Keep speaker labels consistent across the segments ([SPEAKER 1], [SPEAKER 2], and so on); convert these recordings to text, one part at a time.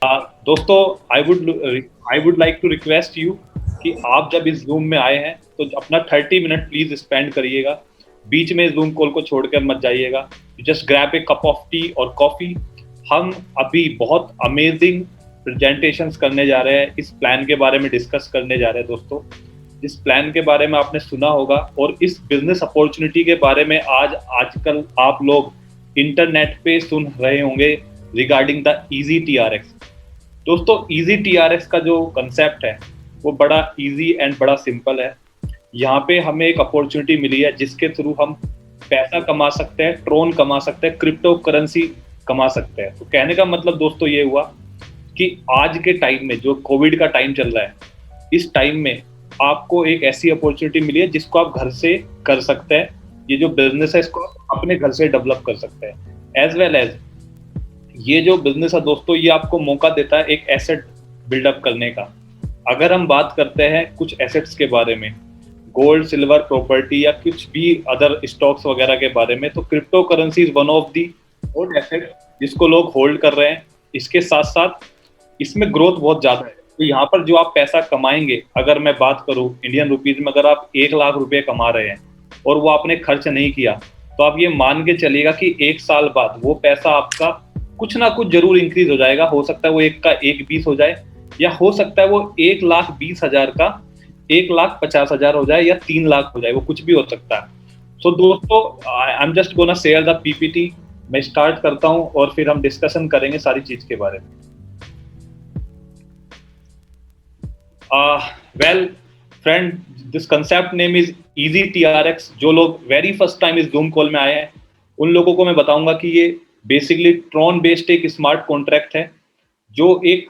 [SPEAKER 1] दोस्तों, I would like to request you कि आप जब इस जूम में आए हैं तो अपना 30 मिनट प्लीज स्पेंड करिएगा। बीच में जूम कॉल को छोड़कर मत जाइएगा। Just grab A cup of T और कॉफी। हम अभी बहुत अमेजिंग प्रेजेंटेशंस करने जा रहे हैं, इस प्लान के बारे में डिस्कस करने जा रहे हैं दोस्तों। इस प्लान के बारे में आपने सुना होगा और इस बिजनेस अपॉर्चुनिटी के बारे में आजकल आप लोग इंटरनेट पे सुन रहे होंगे रिगार्डिंग द इजी टीआरएक्स। दोस्तों, इजी टीआरएक्स का जो कंसेप्ट है वो बड़ा इजी एंड बड़ा सिंपल है। यहाँ पे हमें एक अपॉर्चुनिटी मिली है जिसके थ्रू हम पैसा कमा सकते हैं, ट्रोन कमा सकते हैं, क्रिप्टो करेंसी कमा सकते हैं। तो कहने का मतलब दोस्तों ये हुआ कि आज के टाइम में जो कोविड का टाइम चल रहा है, इस टाइम में आपको एक ऐसी अपॉर्चुनिटी मिली है जिसको आप घर से कर सकते हैं। ये जो बिजनेस है इसको आप अपने घर से डेवलप कर सकते हैं। एज वेल एज ये जो बिजनेस है दोस्तों, ये आपको मौका देता है एक एसेट बिल्डअप करने का। अगर हम बात करते हैं कुछ एसेट्स के बारे में, गोल्ड, सिल्वर, प्रॉपर्टी या कुछ भी अदर स्टॉक्स वगैरह के बारे में, तो crypto currency is one of the gold asset जिसको लोग होल्ड कर रहे हैं। इसके साथ साथ इसमें ग्रोथ बहुत ज्यादा है। तो यहाँ पर जो आप पैसा कमाएंगे, अगर मैं बात करूँ इंडियन रुपीज में, अगर आप 1 लाख रुपए कमा रहे हैं और वो आपने खर्च नहीं किया, तो आप ये मान के चलिएगा कि 1 साल बाद वो पैसा आपका कुछ ना कुछ जरूर इंक्रीज हो जाएगा। हो सकता है वो 1 का 1 20 हो जाए, या हो सकता है वो 1,20,000 का 1,50,000 हो जाए, या 3 लाख हो जाए, वो कुछ भी हो सकता है। सो दोस्तों, I am just gonna share the PPT. मैं स्टार्ट करता हूं और फिर हम डिस्कशन करेंगे सारी चीज के बारे में। Well friend, this concept name is easy TRX. जो लोग वेरी फर्स्ट टाइम इस जूम कॉल में आए हैं उन लोगों को मैं बताऊंगा कि ये बेसिकली ट्रॉन बेस्ड एक स्मार्ट कॉन्ट्रैक्ट है, जो एक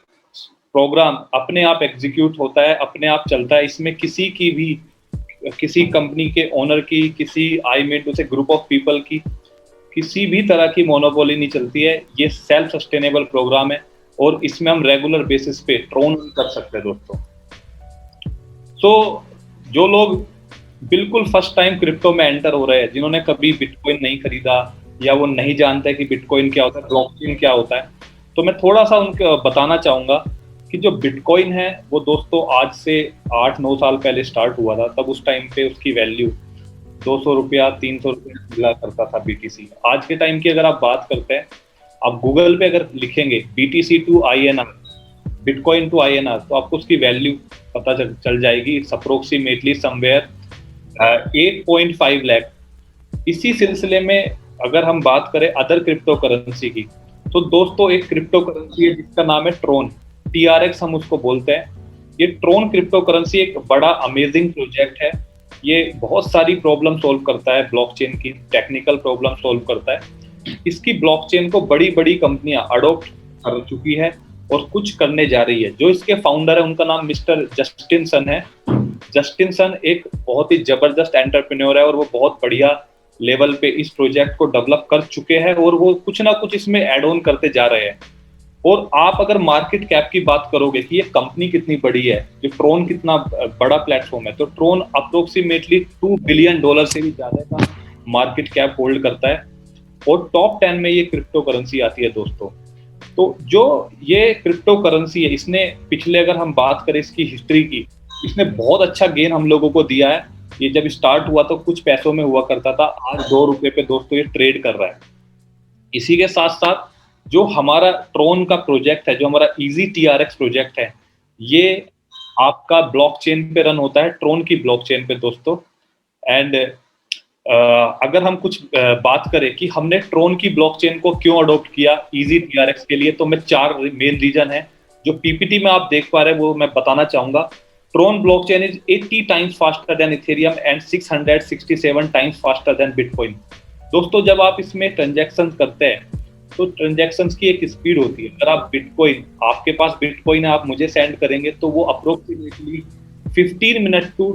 [SPEAKER 1] प्रोग्राम अपने आप एग्जीक्यूट होता है, अपने आप चलता है। इसमें किसी कंपनी के ओनर की, किसी आई मीन टू से ग्रुप ऑफ पीपल की किसी भी तरह की मोनोपोली नहीं चलती है। ये सेल्फ सस्टेनेबल प्रोग्राम है और इसमें हम रेगुलर बेसिस पे ट्रोन कर सकते हैं दोस्तों। तो जो लोग बिल्कुल फर्स्ट टाइम क्रिप्टो में एंटर हो रहे हैं, जिन्होंने कभी बिटकॉइन नहीं खरीदा या वो नहीं जानते कि बिटकॉइन क्या होता है, ब्लॉकचेन क्या होता है, तो मैं थोड़ा सा उनको बताना चाहूंगा कि जो बिटकॉइन है वो दोस्तों आज से 8-9 साल पहले स्टार्ट हुआ था। तब उस टाइम पे उसकी वैल्यू 200 रुपया, 300 रुपया मिला करता था बीटीसी। आज के टाइम की अगर आप बात करते हैं, आप गूगल पे अगर लिखेंगे BTC to INR, bitcoin to INR, तो आपको उसकी वैल्यू पता चल जाएगी। It's approximately somewhere 8.5 lakh. इसी सिलसिले में अगर हम बात करें अदर क्रिप्टो करेंसी की, तो दोस्तों एक क्रिप्टो करेंसी है जिसका नाम है ट्रोन, टीआरएक्स हम उसको बोलते हैं। ये ट्रोन क्रिप्टो करेंसी एक बड़ा अमेजिंग प्रोजेक्ट है। ये बहुत सारी प्रॉब्लम सोल्व करता है, ब्लॉकचेन की टेक्निकल प्रॉब्लम सोल्व करता है। इसकी ब्लॉकचेन को बड़ी बड़ी कंपनियां अडॉप्ट कर चुकी है और कुछ करने जा रही है। जो इसके फाउंडर है उनका नाम मिस्टर जस्टिन सन है। जस्टिन सन एक बहुत ही जबरदस्त एंटरप्रेन्योर है और वो बहुत बढ़िया लेवल पे इस प्रोजेक्ट को डेवलप कर चुके हैं और वो कुछ ना कुछ इसमें एड ऑन करते जा रहे हैं। और आप अगर मार्केट कैप की बात करोगे कि ये कंपनी कितनी बड़ी है, जो ट्रोन कितना बड़ा प्लेटफॉर्म है, तो ट्रोन अप्रोक्सीमेटली $2 बिलियन से भी ज्यादा का मार्केट कैप होल्ड करता है और टॉप 10 में ये क्रिप्टो करेंसी आती है दोस्तों। तो जो ये क्रिप्टो करेंसी है, इसने पिछले अगर हम बात करें इसकी हिस्ट्री की, इसने बहुत अच्छा गेन हम लोगों को दिया है। ये जब स्टार्ट हुआ तो कुछ पैसों में हुआ करता था, आज 2 रुपए पे दोस्तों ये ट्रेड कर रहा है। इसी के साथ साथ जो हमारा ट्रोन का प्रोजेक्ट है, जो हमारा इजी टीआरएक्स प्रोजेक्ट है, ये आपका ब्लॉकचेन पे रन होता है, ट्रोन की ब्लॉकचेन पे दोस्तों। एंड अगर हम कुछ बात करें कि हमने ट्रोन की ब्लॉकचेन को क्यों अडॉप्ट किया इजी टीआरएक्स के लिए, तो मैं 4 मेन रीजन है जो पीपीटी में आप देख पा रहे हैं वो मैं बताना चाहूंगा। Tron blockchain is 80 times faster than Ethereum and 667 times faster than bitcoin. दोस्तों, जब आप इसमें ट्रांजेक्शन करते हैं तो ट्रांजेक्शन की एक स्पीड होती है। अगर आप बिटकॉइन, आपके पास बिटकॉइन है, आप मुझे सेंड करेंगे तो वो अप्रोक्सीमेटली 15 मिनट टू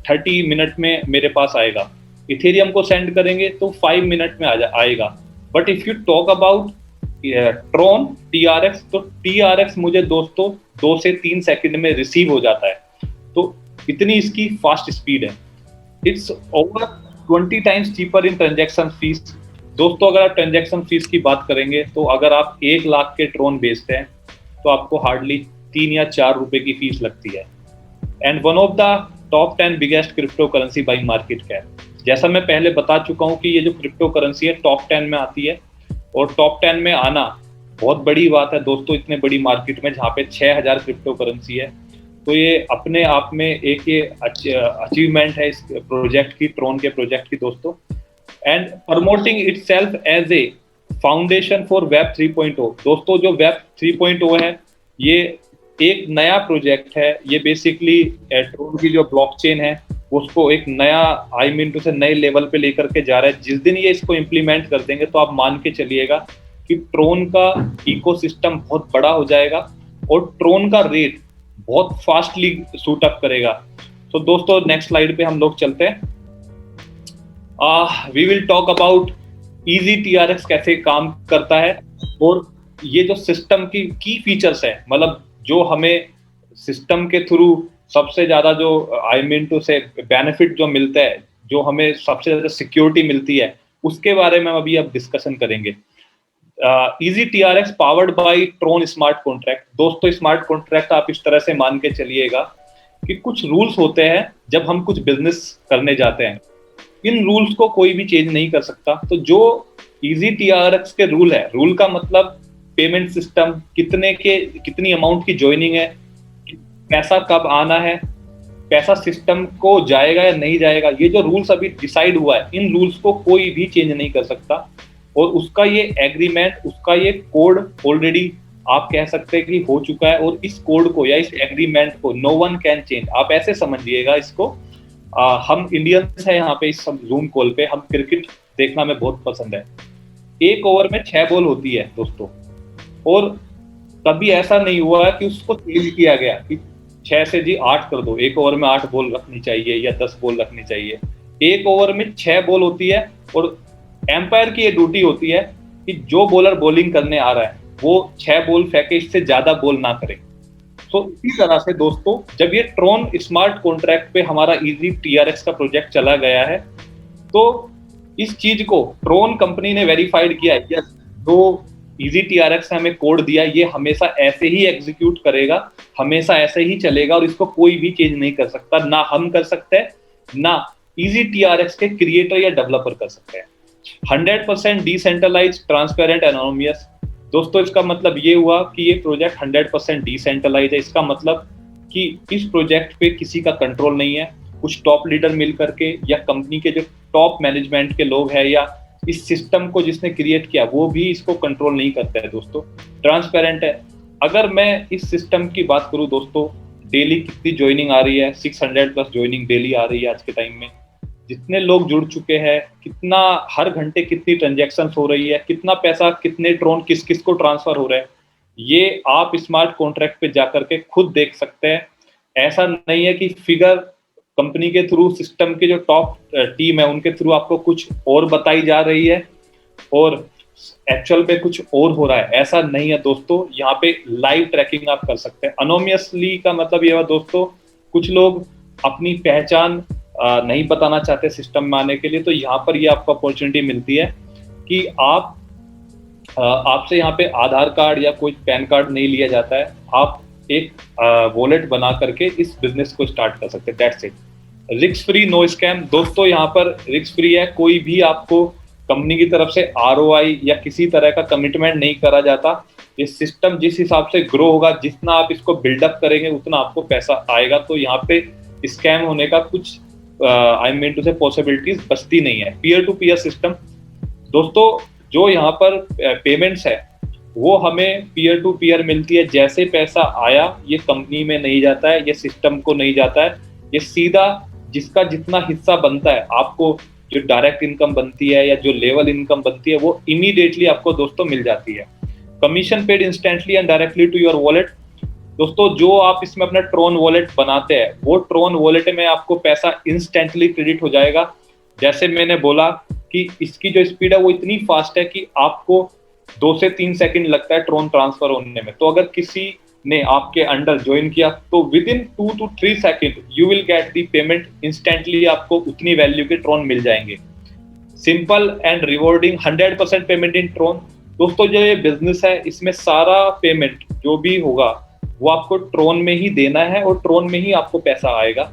[SPEAKER 1] 30 मिनट में मेरे पास आएगा। इथेरियम को सेंड करेंगे तो 5 मिनट में आएगा। But if you talk about Tron TRX, तो टीआरएक्स मुझे दोस्तों 2 से 3 सेकंड में रिसीव हो जाता है। तो इतनी इसकी फास्ट स्पीड है। It's over 20 times cheaper in transaction fees. दोस्तों, अगर आप ट्रांजैक्शन फीस की बात करेंगे तो अगर आप 1 लाख के ट्रोन बेचते हैं तो आपको हार्डली 3 या 4 रुपए की फीस लगती है। And one of the top 10 biggest crypto currency by market cap. जैसा मैं पहले बता चुका हूँ कि ये जो क्रिप्टो करेंसी है टॉप 10 में आती है, और टॉप 10 में आना बहुत बड़ी बात है दोस्तों, इतने बड़ी मार्केट में जहाँ पे 6000 क्रिप्टो करेंसी है। तो ये अपने आप में एक ये अचीवमेंट है इस प्रोजेक्ट की, ट्रोन के प्रोजेक्ट की दोस्तों। And promoting itself as a foundation for web 3.0। दोस्तों जो वेब 3.0 है ये एक नया प्रोजेक्ट है, ये बेसिकली ट्रोन की जो ब्लॉकचेन है उसको एक नया टू से नए लेवल पे लेकर के जा रहा है। जिस दिन ये इसको इम्प्लीमेंट कर देंगे तो आप मान के चलिएगा कि ट्रोन का इकोसिस्टम बहुत बड़ा हो जाएगा और ट्रोन का रेट बहुत फास्टली सूट अप करेगा। तो दोस्तों नेक्स्ट स्लाइड पे हम लोग चलते हैं। We will talk about easy TRX कैसे काम करता है, और ये जो सिस्टम की फीचर्स है, मतलब जो हमें सिस्टम के थ्रू सबसे ज्यादा जो टू से बेनिफिट जो मिलता है, जो हमें सबसे ज्यादा सिक्योरिटी मिलती है, उसके बारे में अभी अब डिस्कशन करेंगे। Easy TRX powered by Tron smart contract. दोस्तों स्मार्ट कॉन्ट्रैक्ट आप इस तरह से मान के चलिएगा कि कुछ रूल्स होते हैं जब हम कुछ बिजनेस करने जाते हैं, इन रूल्स को कोई भी चेंज नहीं कर सकता। तो जो इजी TRX के रूल है, रूल का मतलब पेमेंट सिस्टम, कितनी अमाउंट की ज्वाइनिंग है, पैसा कब आना है, पैसा सिस्टम को जाएगा या नहीं जाएगा, ये जो रूल्स अभी डिसाइड हुआ है, इन रूल्स को कोई भी चेंज नहीं कर सकता। और उसका ये एग्रीमेंट, उसका ये कोड ऑलरेडी आप कह सकते हैं कि हो चुका है, और इस कोड को या इस एग्रीमेंट को नो वन कैन चेंज। आप ऐसे समझिएगा इसको, हम इंडियंस है यहाँ पे इस जूम कॉल पे, हम क्रिकेट देखना हमें बहुत पसंद है। एक ओवर में 6 बॉल होती है दोस्तों, और कभी ऐसा नहीं हुआ है कि उसको चेंज किया गया कि 6 से जी 8 कर दो, एक ओवर में 8 बॉल रखनी चाहिए या 10 बॉल रखनी चाहिए। एक ओवर में 6 बॉल होती है, और एम्पायर की ये ड्यूटी होती है कि जो बॉलर बॉलिंग करने आ रहा है वो 6 बॉल फेंके, इससे ज्यादा बॉल ना करे। तो इसी तरह से दोस्तों जब ये ट्रोन स्मार्ट कॉन्ट्रैक्ट पे हमारा इजी TRX का प्रोजेक्ट चला गया है, तो इस चीज को ट्रोन कंपनी ने वेरीफाइड किया है, यस जो इजी TRX ने हमें कोड दिया ये हमेशा ऐसे ही एग्जीक्यूट करेगा, हमेशा ऐसे ही चलेगा, और इसको कोई भी चेंज नहीं कर सकता, ना हम कर सकते हैं, ना इजी TRX के क्रिएटर या डेवलपर कर सकते हैं। 100% डिसेंट्रलाइज, ट्रांसपेरेंट, एनोनिमस। दोस्तों इसका मतलब ये हुआ कि ये प्रोजेक्ट 100% डिसेंट्रलाइज है। इसका मतलब कि इस प्रोजेक्ट पे किसी का कंट्रोल नहीं है, कुछ टॉप लीडर मिल करके या कंपनी के जो टॉप मैनेजमेंट के लोग हैं या इस सिस्टम को जिसने क्रिएट किया वो भी इसको कंट्रोल नहीं करता है दोस्तों। ट्रांसपेरेंट है। अगर मैं इस सिस्टम की बात करूं दोस्तों, डेली कितनी ज्वाइनिंग आ रही है, 600+ ज्वाइनिंग डेली आ रही है आज के टाइम में, जितने लोग जुड़ चुके हैं, कितना हर घंटे कितनी ट्रांजैक्शंस हो रही है, कितना पैसा कितने ट्रोन किस किस को ट्रांसफर हो रहा है, ये आप स्मार्ट कॉन्ट्रैक्ट पे जाकर के खुद देख सकते हैं। ऐसा नहीं है कि फिगर कंपनी के थ्रू, सिस्टम के जो टॉप टीम है उनके थ्रू आपको कुछ और बताई जा रही है और एक्चुअल में कुछ और हो रहा है, ऐसा नहीं है दोस्तों। यहाँ पे लाइव ट्रैकिंग आप कर सकते हैं। अनोनिमसली का मतलब ये हुआ दोस्तों, कुछ लोग अपनी पहचान नहीं बताना चाहते सिस्टम में आने के लिए, तो यहाँ पर ये आपको अपॉर्चुनिटी मिलती है कि आप आपसे यहाँ पे आधार कार्ड या कोई पैन कार्ड नहीं लिया जाता है, आप एक वॉलेट बना करके इस बिजनेस को स्टार्ट कर सकते हैं। That's it. Risk free, no scam. दोस्तों यहाँ पर रिस्क फ्री है, कोई भी आपको कंपनी की तरफ से ROI या किसी तरह का कमिटमेंट नहीं करा जाता। ये सिस्टम जिस हिसाब से ग्रो होगा, जितना आप इसको बिल्डअप करेंगे उतना आपको पैसा आएगा। तो यहाँ पे स्कैम होने का कुछ टू से पॉसिबिलिटीज बचती नहीं है। पीयर टू पीयर सिस्टम दोस्तों, जो यहाँ पर पेमेंट्स है वो हमें पीयर टू पीयर मिलती है। जैसे पैसा आया ये कंपनी में नहीं जाता है, ये सिस्टम को नहीं जाता है, ये सीधा जिसका जितना हिस्सा बनता है, आपको जो डायरेक्ट इनकम बनती है या जो लेवल इनकम बनती है वो इमीडिएटली आपको दोस्तों मिल जाती है। Commission paid instantly and directly to your wallet. दोस्तों जो आप इसमें अपना ट्रोन वॉलेट बनाते हैं, वो ट्रोन वॉलेट में आपको पैसा इंस्टेंटली क्रेडिट हो जाएगा। जैसे मैंने बोला कि इसकी जो स्पीड है वो इतनी फास्ट है कि आपको 2 से 3 सेकंड लगता है ट्रोन ट्रांसफर होने में। तो अगर किसी ने आपके अंडर ज्वाइन किया तो within 2 to 3 second you will get the payment instantly, आपको उतनी वैल्यू के ट्रोन मिल जाएंगे। Simple and rewarding, 100% payment in Tron. दोस्तों जो ये बिजनेस है इसमें सारा पेमेंट जो भी होगा वो आपको ट्रोन में ही देना है और ट्रोन में ही आपको पैसा आएगा।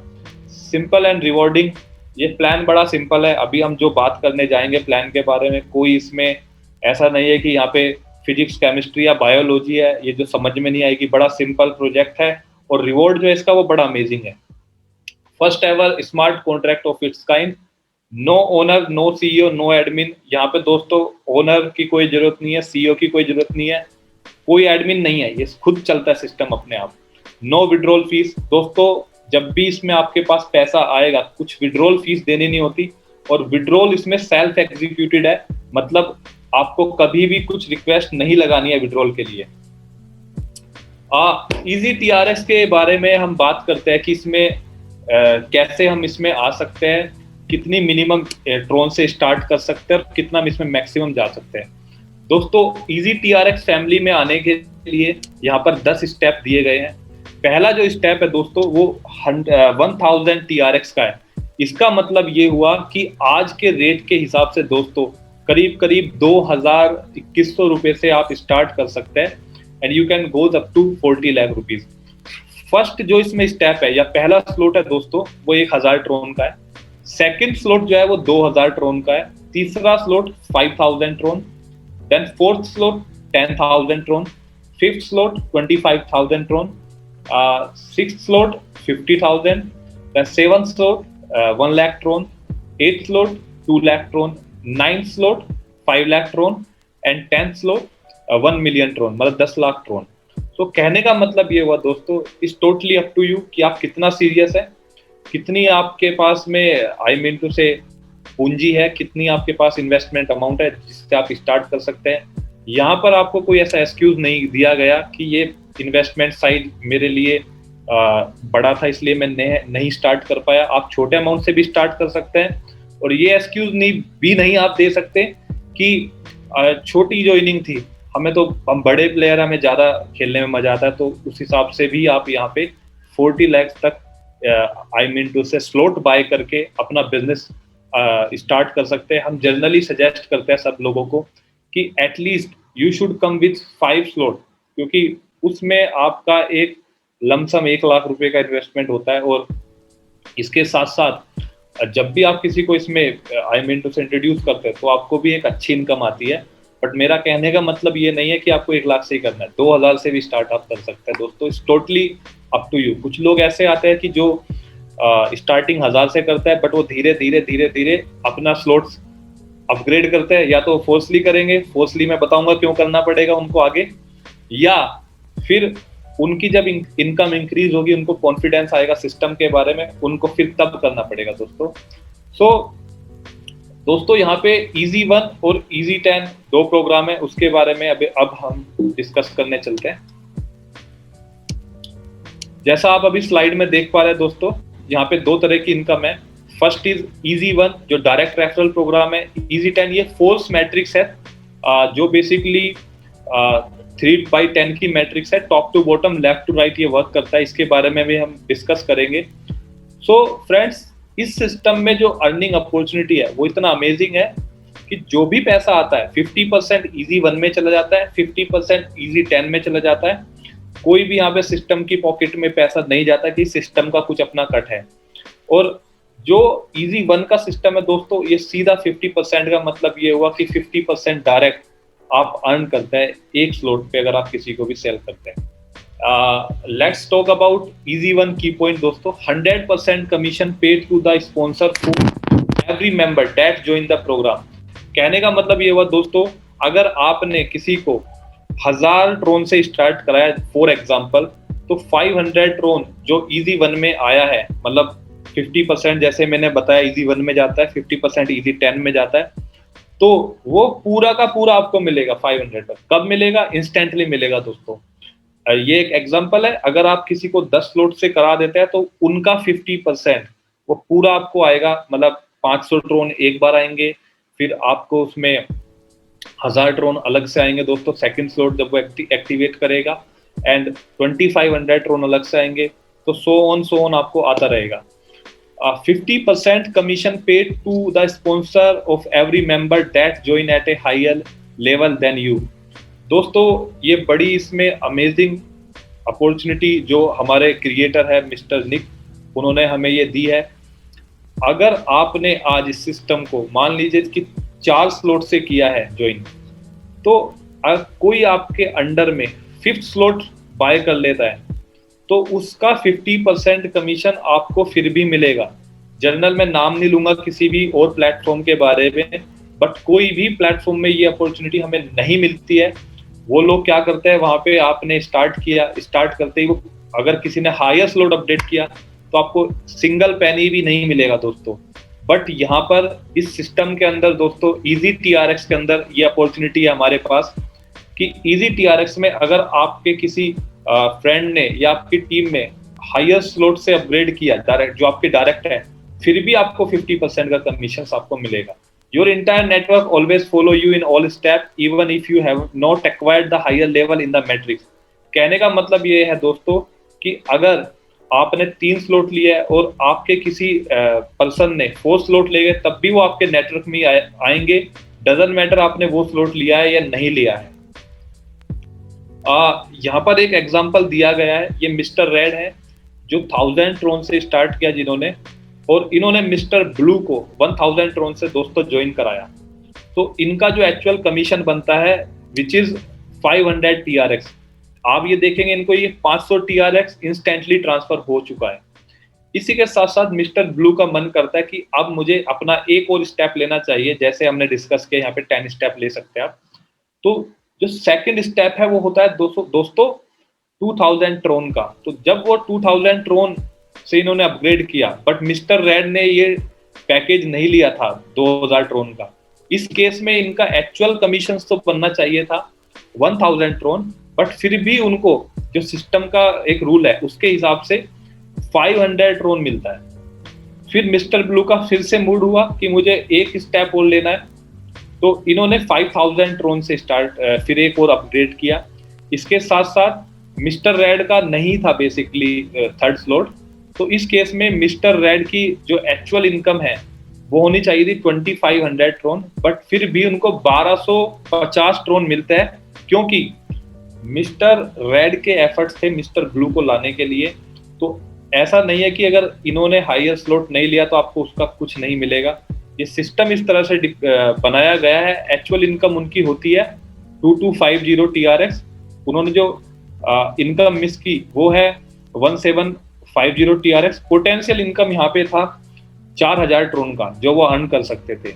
[SPEAKER 1] Simple and rewarding. ये प्लान बड़ा सिंपल है। अभी हम जो बात करने जाएंगे प्लान के बारे में, कोई इसमें ऐसा नहीं है कि यहाँ पे फिजिक्स केमिस्ट्री या बायोलॉजी है ये जो समझ में नहीं आएगी। बड़ा सिंपल प्रोजेक्ट है और रिवॉर्ड जो है इसका वो बड़ा अमेजिंग है। First ever smart contract of its kind, no owner no CEO no admin. यहाँ पे दोस्तों ओनर की कोई जरूरत नहीं है, सीईओ की कोई जरूरत नहीं है, कोई एडमिन नहीं है, ये खुद चलता है सिस्टम अपने आप। No withdrawal fees. दोस्तों जब भी इसमें आपके पास पैसा आएगा कुछ विड्रॉल फीस देनी नहीं होती, और विड्रॉल इसमें सेल्फ एग्जीक्यूटेड है, मतलब आपको कभी भी कुछ रिक्वेस्ट नहीं लगानी है विड्रॉल के लिए। इजी टीआरएक्स के बारे में हम बात करते हैं कि इसमें कैसे हम इसमें आ सकते हैं, कितनी मिनिमम ट्रोन से स्टार्ट कर सकते हैं और कितना इसमें मैक्सिमम जा सकते हैं। दोस्तों इजी टीआरएक्स फैमिली में आने के लिए यहाँ पर 10 स्टेप दिए गए हैं। पहला जो स्टेप है दोस्तों वो 1000 टीआरएक्स का है। इसका मतलब ये हुआ कि आज के रेट के हिसाब से दोस्तों करीब करीब 2100 रुपए से आप स्टार्ट कर सकते हैं, and you can goes up to 40 lakh rupees. First जो इसमें स्टेप है या पहला स्लॉट है दोस्तों वो 1000 ट्रोन का है। सेकंड स्लॉट जो है वो 2000 ट्रोन का है। तीसरा slot 5000 Tron, then fourth slot 10,000 Tron, fifth slot 25,000 Tron, sixth slot 50,000, then seventh slot 1 lakh Tron, eighth slot 2 lakh Tron, ninth slot 5 lakh Tron and 10th slot 1 million Tron, मतलब 10 लाख ट्रोन। तो कहने का मतलब ये हुआ दोस्तों, is totally up to you कि आप कितना सीरियस है, कितनी आपके पास में आई मीन टू से पूंजी है, कितनी आपके पास इन्वेस्टमेंट अमाउंट है जिससे आप स्टार्ट कर सकते हैं। यहाँ पर आपको कोई ऐसा एक्सक्यूज नहीं दिया गया कि ये इन्वेस्टमेंट साइड मेरे लिए बड़ा था इसलिए मैं नहीं स्टार्ट कर पाया। आप छोटे अमाउंट से भी स्टार्ट कर सकते हैं, और ये एक्सक्यूज नहीं आप दे सकते कि छोटी जो इनिंग थी हमें तो हम बड़े प्लेयर, हमें ज्यादा खेलने में मजा आता है, तो उस हिसाब से भी आप यहाँ पे 40 लाख तक आई मीन टू से स्लॉट बाय करके अपना बिजनेस स्टार्ट कर सकते हैं। हम जनरली सजेस्ट करते हैं सब लोगों को कि at least you should come with 5 slot, क्योंकि उसमें आपका एक लमसम 1 लाख रुपए का इन्वेस्टमेंट होता है, और इसके साथ साथ जब भी आप किसी को इसमें आई मीन टू से इंट्रोड्यूस करते हैं तो आपको भी एक अच्छी इनकम आती है। बट मेरा कहने का मतलब ये नहीं है कि आपको 1 लाख से ही करना है, 2000 से भी स्टार्टअप कर सकते हैं दोस्तों। It's totally up to you. कुछ लोग ऐसे आते हैं कि जो स्टार्टिंग 1000 से करता है, बट वो धीरे धीरे अपना स्लॉट्स अपग्रेड करते हैं। या तो फोर्सली करेंगे, फोर्सली मैं बताऊंगा क्यों करना पड़ेगा उनको आगे, या फिर उनकी जब इनकम इंक्रीज होगी, उनको कॉन्फिडेंस आएगा सिस्टम के बारे में, उनको फिर तब करना पड़ेगा दोस्तों। दोस्तों यहाँ पे इजी 1 और इजी 10 दो प्रोग्राम है, उसके बारे में अब हम डिस्कस करने चलते हैं। जैसा आप अभी स्लाइड में देख पा रहे हैं दोस्तों, यहाँ पे 2 तरह की इनकम है। फर्स्ट इज इजी 1 जो डायरेक्ट रेफरल प्रोग्राम है। इजी 10 ये फोर्स मैट्रिक्स है, जो बेसिकली 3/10 की मैट्रिक्स है, top to bottom left to right ये वर्क करता है। इसके बारे में भी हम डिस्कस करेंगे। सो फ्रेंड्स, इस सिस्टम में जो अर्निंग अपॉर्चुनिटी है वो इतना अमेजिंग है कि जो भी पैसा आता है 50% इजी 1 में चला जाता है, 50% इजी 10 में चला जाता है। कोई भी यहाँ पे सिस्टम की पॉकेट में पैसा नहीं जाता कि सिस्टम का कुछ अपना कट है। और जो इजी 1 का सिस्टम है दोस्तों, ये सीधा 50% का मतलब ये हुआ कि 50% डायरेक्ट आप अर्न करते हैं एक स्लॉट पे अगर आप किसी को भी सेल करते हैं। लेट्स टॉक अबाउट इजी 1 की पॉइंट दोस्तों। 100% commission paid to the sponsor for every member that join the program. कहने का मतलब ये हुआ दोस्तों, अगर आपने किसी को 1000 ट्रोन से स्टार्ट कराया फॉर एग्जांपल, तो 500 ट्रोन जो इजी 1 में आया है, मतलब 50% जैसे मैंने बताया इजी 1 में जाता है, 50% इजी 10 में जाता है, तो वो पूरा का पूरा आपको मिलेगा 500 तक। कब मिलेगा? इंस्टेंटली मिलेगा दोस्तों। ये एक एग्जांपल है। अगर आप किसी को 10 स्लॉट से करा देते हैं तो उनका 50% वो पूरा आपको आएगा, मतलब 500 ट्रोन एक बार आएंगे, फिर आपको उसमें 1000 ट्रोन अलग से आएंगे दोस्तों सेकंड स्लॉट जब वो एक्टिवेट करेगा, एंड 2500 ट्रोन अलग से आएंगे, तो सो ऑन आपको आता रहेगा। 50% commission paid to the sponsor of every member that join at a higher level than you। दोस्तों ये बड़ी इसमें अमेजिंग अपॉर्चुनिटी जो हमारे क्रिएटर है मिस्टर निक, उन्होंने हमें ये दी है। अगर आपने आज इस सिस्टम को मान लीजिए कि 4 स्लॉट से किया है ज्वाइन, तो कोई आपके अंडर में 5th स्लॉट बाय कर लेता है तो उसका 50% कमीशन आपको फिर भी मिलेगा। जनरल में नाम नहीं लूंगा किसी भी और प्लेटफॉर्म के बारे में, बट कोई भी प्लेटफॉर्म में ये अपॉर्चुनिटी हमें नहीं मिलती है। वो लोग क्या करते हैं, वहां पे आपने स्टार्ट किया, स्टार्ट करते ही वो अगर किसी ने हायर स्लॉट अपडेट किया तो आपको सिंगल पैनी भी नहीं मिलेगा दोस्तों। बट यहाँ पर इस सिस्टम के अंदर दोस्तों इजी टीआरएक्स के अंदर ये अपॉर्चुनिटी है हमारे पास कि इजी टीआरएक्स में अगर आपके किसी फ्रेंड ने या आपकी टीम में हायर स्लॉट से अपग्रेड किया डायरेक्ट, जो आपके डायरेक्ट है, फिर भी आपको 50% का कमीशन आपको मिलेगा। Your entire network always follow you in all step even if you have not acquired the higher level in the matrix. कहने का मतलब ये है दोस्तों कि अगर आपने 3 स्लॉट लिया है और आपके किसी पर्सन ने 4 स्लॉट ले गए, तब भी वो आपके नेटवर्क में आएंगे, डजंट मैटर आपने वो स्लॉट लिया है या नहीं लिया है। यहाँ पर एक एग्जांपल दिया गया है, ये मिस्टर रेड है जो 1000 ट्रोन से स्टार्ट किया जिन्होंने, और इन्होंने मिस्टर ब्लू को 1000 ट्रोन से दोस्तों ज्वाइन कराया। तो इनका जो एक्चुअल कमीशन बनता है विच इज 500 TRX। आप ये देखेंगे इनको ये 500 TRX इंस्टेंटली ट्रांसफर हो चुका है। इसी के साथ साथ मिस्टर ब्लू का मन करता है कि अब मुझे अपना एक और स्टेप लेना चाहिए, जैसे हमने डिस्कस किया यहाँ पे 10 स्टेप ले सकते हैं आप। तो जो सेकंड स्टेप है वो होता है दोस्तों 2000 ट्रोन का। तो जब वो 2000 ट्रोन से इन्होंने अपग्रेड किया, बट मिस्टर रेड ने ये पैकेज नहीं लिया था 2000 ट्रोन का, इस केस में इनका एक्चुअल कमीशन तो बनना चाहिए था 1000 ट्रोन, बट फिर भी उनको जो सिस्टम का एक रूल है उसके हिसाब से 500 ट्रोन मिलता है। फिर मिस्टर ब्लू का फिर से मूड हुआ कि मुझे एक स्टेप और लेना है, तो इन्होंने 5000 ट्रोन से फिर एक और अपग्रेड किया। इसके साथ साथ मिस्टर रेड का नहीं था बेसिकली 3rd स्लॉट, तो इस केस में मिस्टर रेड की जो एक्चुअल इनकम है वो होनी चाहिए थी 2500 ट्रोन, बट फिर भी उनको 1250 ट्रोन मिलते हैं, क्योंकि मिस्टर रेड के एफर्ट्स थे मिस्टर ब्लू को लाने के लिए। तो ऐसा नहीं है कि अगर इन्होंने हायर स्लॉट नहीं लिया तो आपको उसका कुछ नहीं मिलेगा। ये सिस्टम इस तरह से बनाया गया है। एक्चुअल इनकम उनकी होती है 2250 TRX। उन्होंने जो इनकम मिस की वो है 1750 TRX। पोटेंशियल इनकम यहाँ पे था 4000 ट्रोन का जो वो अर्न कर सकते थे,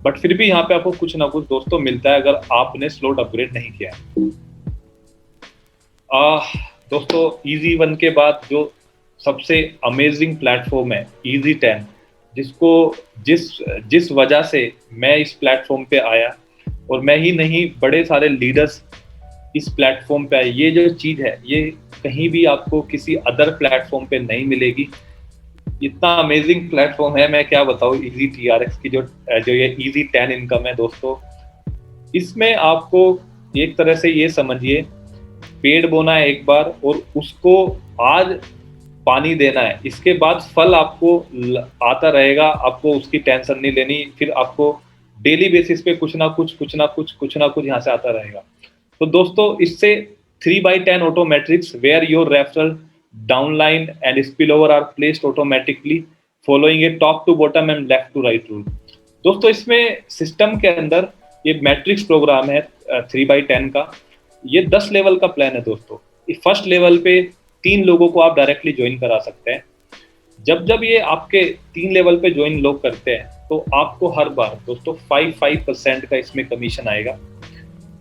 [SPEAKER 1] बट फिर भी यहाँ पे आपको कुछ ना कुछ दोस्तों मिलता है अगर आपने स्लॉट अपग्रेड नहीं किया है। दोस्तों इजी वन के बाद जो सबसे अमेजिंग प्लेटफॉर्म है इजी 10, जिसको जिस वजह से मैं इस प्लेटफॉर्म पे आया, और मैं ही नहीं बड़े सारे लीडर्स इस प्लेटफॉर्म पे आए। ये जो चीज़ है ये कहीं भी आपको किसी अदर प्लेटफॉर्म पे नहीं मिलेगी। इतना अमेजिंग प्लेटफॉर्म है, मैं क्या बताऊँ। इजी TRX की जो ये इजी 10 इनकम है दोस्तों, इसमें आपको एक तरह से ये समझिए पेड़ बोना है एक बार और उसको आज पानी देना है, इसके बाद फल आपको आता रहेगा, आपको उसकी टेंशन नहीं लेनी। फिर आपको डेली बेसिस पे कुछ ना कुछ यहाँ से आता रहेगा। तो दोस्तों इससे 3/10 auto matrix where your referral downline and spill over are placed automatically following a top to bottom and left to right rule. दोस्तों इसमें सिस्टम के अंदर ये मैट्रिक्स प्रोग्राम है 3/10 का। ये 10 लेवल का प्लान है दोस्तों। फर्स्ट लेवल पे 3 लोगों को आप डायरेक्टली ज्वाइन करा सकते हैं। जब ये आपके 3 लेवल पे ज्वाइन लोग करते हैं तो आपको हर बार दोस्तों 5% का इसमें कमीशन आएगा।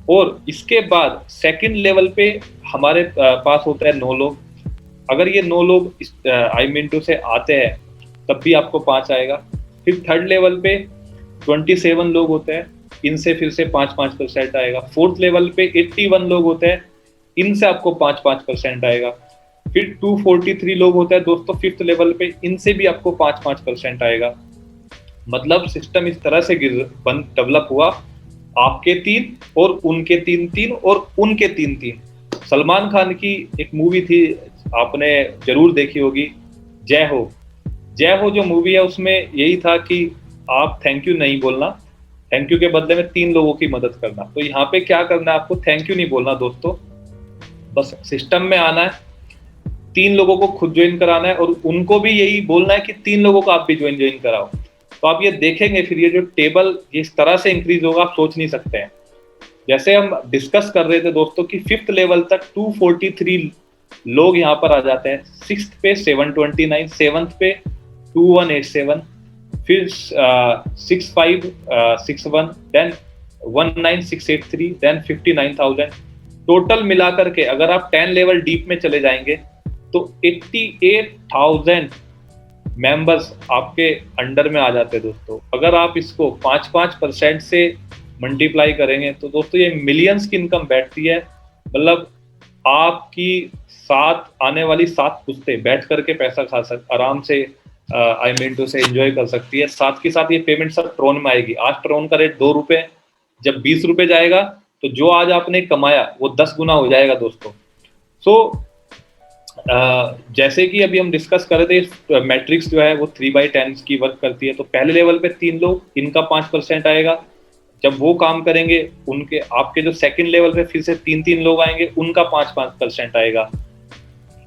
[SPEAKER 1] और इसके बाद सेकंड लेवल पे हमारे पास होता है 9 लोग। अगर ये 9 लोग आई मिनटू से आते हैं तब भी आपको 5 आएगा। फिर थर्ड लेवल पे 27 लोग होते हैं, इनसे फिर से 5% आएगा। फोर्थ लेवल पे 81 लोग होते हैं, इनसे आपको 5% आएगा। फिर 243 लोग होते हैं दोस्तों फिफ्थ लेवल पे, इनसे भी आपको 5% आएगा। मतलब सिस्टम इस तरह से डेवलप हुआ, आपके 3 और उनके 3 और उनके 3। सलमान खान की एक मूवी थी, आपने जरूर देखी होगी, जय हो। जय हो जो मूवी है उसमें यही था कि आप थैंक यू नहीं बोलना, थैंक यू के बदले में 3 लोगों की मदद करना। तो यहाँ पे क्या करना है, आपको थैंक यू नहीं बोलना दोस्तों, बस सिस्टम में आना है, 3 लोगों को खुद ज्वाइन कराना है और उनको भी यही बोलना है कि 3 लोगों को आप भी ज्वाइन कराओ। तो आप ये देखेंगे फिर ये जो टेबल इस तरह से इंक्रीज होगा, आप सोच नहीं सकते हैं। जैसे हम डिस्कस कर रहे थे दोस्तों कि 5th लेवल तक 243 लोग यहाँ पर आ जाते हैं, 6th पे 729, 7th पे 2187, फिर 6561, देन 19683, देन 59,000। टोटल मिलाकर के अगर आप 10 लेवल डीप में चले जाएंगे तो 88,000 मेंबर्स आपके अंडर में आ जाते हैं दोस्तों। अगर आप इसको 5-5% से मल्टीप्लाई करेंगे तो दोस्तों ये मिलियंस की इनकम बैठती है। मतलब आपकी आने वाली 7 पुश्तें बैठ करके पैसा खा आराम से आई मीन टू से एंजॉय कर सकती है। साथ के साथ ये पेमेंट सब ट्रोन में आएगी। आज ट्रोन का रेट 2 रुपए, जब 20 रुपए जाएगा तो जो आज आपने कमाया वो 10 गुना हो जाएगा दोस्तों। सो जैसे कि अभी हम डिस्कस कर रहे थे, मैट्रिक्स जो है वो 3/10 की वर्क करती है। तो पहले लेवल पे 3 लोग, इनका 5% आएगा। जब वो काम करेंगे उनके आपके जो सेकंड लेवल पे फिर से 3-3 लोग आएंगे, उनका 5-5% आएगा।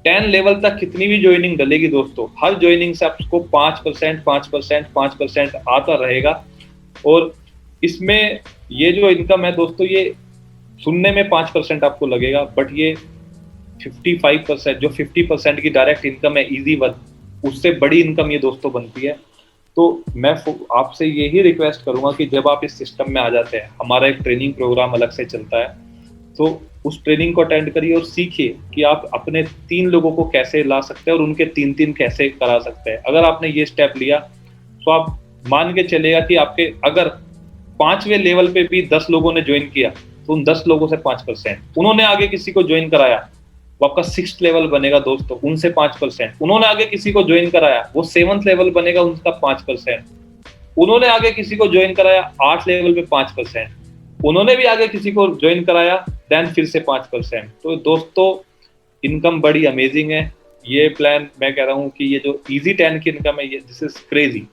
[SPEAKER 1] 10 लेवल तक कितनी भी ज्वाइनिंग डलेगी दोस्तों, हर ज्वाइनिंग से आपको 5%, 5%, 5% आता रहेगा। और इसमें ये जो इनकम है दोस्तों, ये सुनने में 5% आपको लगेगा, बट ये 55%, जो 50% की डायरेक्ट इनकम है इजी वर्क, उससे बड़ी इनकम ये दोस्तों बनती है। तो मैं आपसे यही रिक्वेस्ट करूंगा कि जब आप इस सिस्टम में आ जाते हैं, हमारा एक ट्रेनिंग प्रोग्राम अलग से चलता है, तो उस ट्रेनिंग को अटेंड करिए और सीखिए कि आप अपने 3 लोगों को कैसे ला सकते हैं और उनके 3-3 कैसे करा सकते हैं। अगर आपने ये स्टेप लिया तो आप मान के चलेगा कि आपके अगर 5वें लेवल पे भी 10 लोगों ने ज्वाइन किया तो उन 10 लोगों से 5%, उन्होंने आगे किसी को ज्वाइन कराया, वो आपका 6th लेवल बनेगा दोस्तों, उनसे 5%, उन्होंने आगे किसी को ज्वाइन कराया, वो 7th लेवल बनेगा, उनका 5%, उन्होंने आगे किसी को ज्वाइन कराया 8 लेवल पे 5%, उन्होंने भी आगे किसी को ज्वाइन कराया, देन फिर से 5%। तो दोस्तों इनकम बड़ी अमेजिंग है। ये प्लान मैं कह रहा हूँ कि ये जो इजी 10 की इनकम है, ये this is crazy.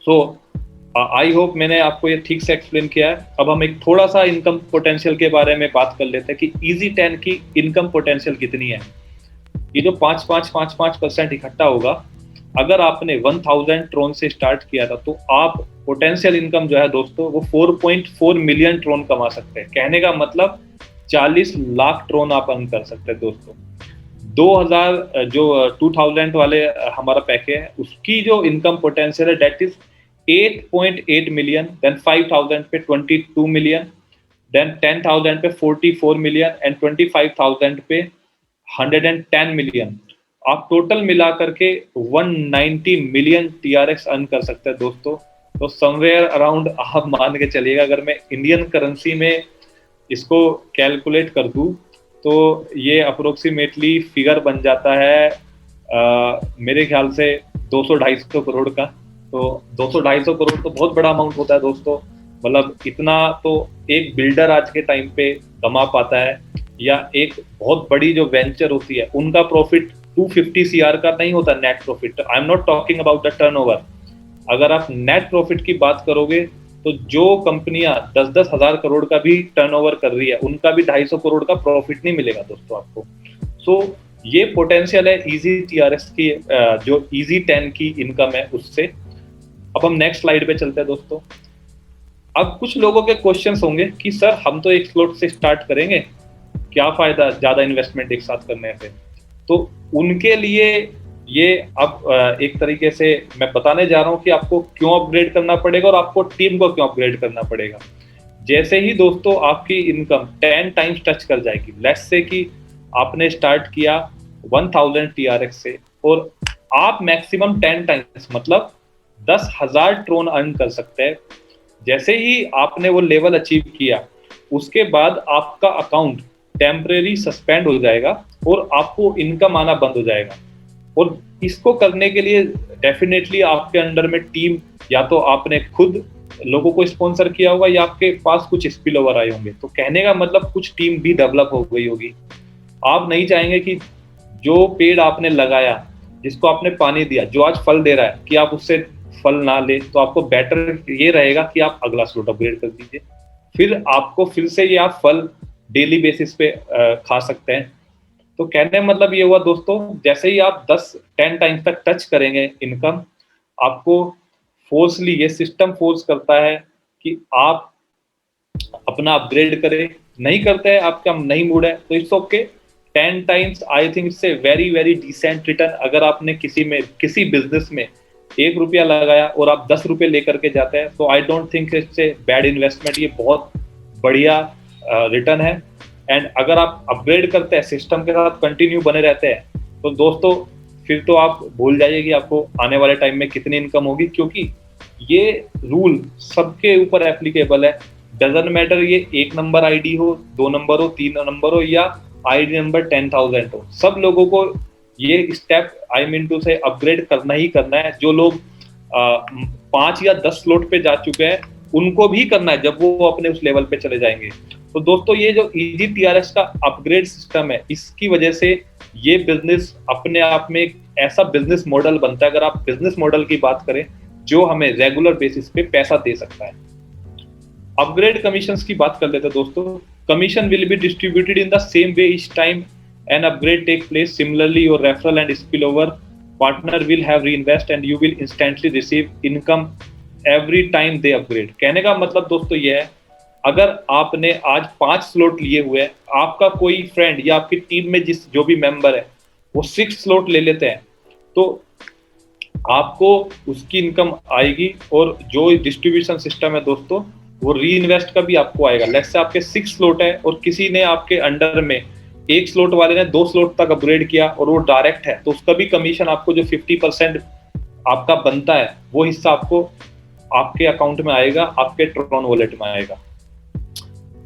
[SPEAKER 1] So I hope मैंने आपको ये ठीक से एक्सप्लेन किया है। अब हम एक थोड़ा सा इनकम पोटेंशियल के बारे में बात कर लेते हैं कि इजी 10 की इनकम पोटेंशियल कितनी है। ये जो 5-5-5-5% इकट्ठा होगा, अगर आपने 1000 ट्रोन से स्टार्ट किया था तो आप पोटेंशियल इनकम जो है दोस्तों वो 4.4 मिलियन ट्रोन कमा सकते हैं। कहने का मतलब 40 लाख ट्रोन आप अर्न कर सकते हैं दोस्तों। 2000 जो 2000 वाले हमारा पैकेज है, उसकी जो इनकम पोटेंशियल है डेट इज 8.8 मिलियन, देन 5000 पे 22 मिलियन, देन 10,000 पे 44 मिलियन एंड 25,000 पे 110 मिलियन। आप टोटल मिला करके 190 मिलियन TRX अर्न कर सकते हैं दोस्तों। तो समवेयर अराउंड आप मान के चलिएगा, अगर मैं इंडियन करेंसी में इसको कैलकुलेट कर दूं तो ये अप्रोक्सीमेटली फिगर बन जाता है मेरे ख्याल से 200-250 करोड़ का। तो 200-250 करोड़ तो बहुत बड़ा अमाउंट होता है दोस्तों। मतलब इतना तो एक बिल्डर आज के टाइम पे कमा पाता है, या एक बहुत बड़ी जो वेंचर होती है उनका प्रॉफिट 250 CR का नहीं होता net profit. I am not talking about the turnover. अगर आप नेट प्रॉफिट की बात करोगे तो जो कंपनियां 10-10 हजार करोड़ का भी टर्नओवर कर रही है, उनका भी 250 करोड़ का प्रॉफिट नहीं मिलेगा दोस्तों आपको। सो ये पोटेंशियल है इजी TRX की, जो इजी 10 की इनकम है उससे। अब हम नेक्स्ट स्लाइड पे चलते हैं दोस्तों। अब कुछ लोगों के क्वेश्चंस होंगे कि सर हम तो एक स्लॉट से स्टार्ट करेंगे, क्या फायदा ज्यादा इन्वेस्टमेंट एक साथ करने से। तो उनके लिए ये अब एक तरीके से मैं बताने जा रहा हूं कि आपको क्यों अपग्रेड करना पड़ेगा और आपको टीम को क्यों अपग्रेड करना पड़ेगा। जैसे ही दोस्तों आपकी इनकम 10 टाइम्स टच कर जाएगी, लेट्स से कि आपने स्टार्ट किया 1000 TRX से और आप मैक्सिमम 10 टाइम्स मतलब 10,000 ट्रोन अर्न कर सकते हैं। जैसे ही आपने वो लेवल अचीव किया, उसके बाद आपका अकाउंट टेम्परेरी सस्पेंड हो जाएगा और आपको इनकम आना बंद हो जाएगा। और इसको करने के लिए डेफिनेटली आपके अंडर में टीम, या तो आपने खुद लोगों को स्पॉन्सर किया होगा या आपके पास कुछ स्पिल ओवर आए होंगे। तो कहने का मतलब कुछ टीम भी डेवलप हो गई होगी। आप नहीं चाहेंगे कि जो पेड़ आपने लगाया, जिसको आपने पानी दिया, जो आज फल दे रहा है, कि आप उससे फल ना ले, तो आपको बेटर ये रहेगा कि आप अगला स्लॉट अपग्रेड कर दीजिए, फिर आपको फिर से ये आप फल डेली बेसिस पे खा सकते हैं। तो कहने का मतलब ये हुआ दोस्तों, जैसे ही आप 10-10 टाइम्स तक टच करेंगे इनकम, आपको फोर्सली ये सिस्टम फोर्स करता है कि आप अपना अपग्रेड करें। नहीं करते हैं, आपका नहीं मूड है, तो it's okay. 10 times I think it's a very very decent return. अगर आपने किसी बिजनेस में 1 रुपया लगाया और आप 10 रुपये लेकर के जाते हैं, तो I don't think it's a bad investment, ये बहुत बढ़िया रिटर्न है। एंड अगर आप अपग्रेड करते हैं, सिस्टम के साथ कंटिन्यू बने रहते हैं, तो दोस्तों फिर तो आप भूल जाइए कि आपको आने वाले टाइम में कितनी इनकम होगी, क्योंकि ये रूल सबके ऊपर एप्लीकेबल है। डजंट मैटर ये 1 नंबर आईडी हो, 2 नंबर हो, 3 नंबर हो, या आईडी नंबर 10,000 हो, सब लोगों को ये स्टेप आई मीन टू से अपग्रेड करना ही करना है। जो लोग 5 या 10 स्लॉट पे जा चुके हैं, उनको भी करना है जब वो अपने उस लेवल पे चले जाएंगे। तो दोस्तों ये जो इजी टीआरएक्स का अपग्रेड सिस्टम है, इसकी वजह से ये बिजनेस अपने आप में एक ऐसा बिजनेस मॉडल बनता है, अगर आप बिजनेस मॉडल की बात करें, जो हमें रेगुलर बेसिस पे पैसा दे सकता है। अपग्रेड कमीशंस की बात कर लेते हैं दोस्तों। Commission will be distributed in the same way each time an upgrade take place. Similarly your referral and spill over partner will have reinvest and you will instantly receive income every time they upgrade. कहने का मतलब दोस्तों ये है, अगर आपने आज 5 slot लिए हुए हैं, आपका कोई फ्रेंड या आपकी टीम में जो भी मेंबर है वो 6 स्लॉट ले लेते हैं, तो आपको उसकी इनकम आएगी। और जो डिस्ट्रीब्यूशन सिस्टम है दोस्तों, वो री इन्वेस्ट का भी आपको आएगा। लेट्स से आपके 6 स्लॉट है और किसी ने आपके अंडर में 1 स्लॉट वाले ने 2 स्लॉट तक अपग्रेड किया और वो डायरेक्ट है, तो उसका भी कमीशन आपको जो 50% आपका बनता है, वो हिस्सा आपको आपके अकाउंट में आएगा, आपके ट्रॉन वॉलेट में आएगा।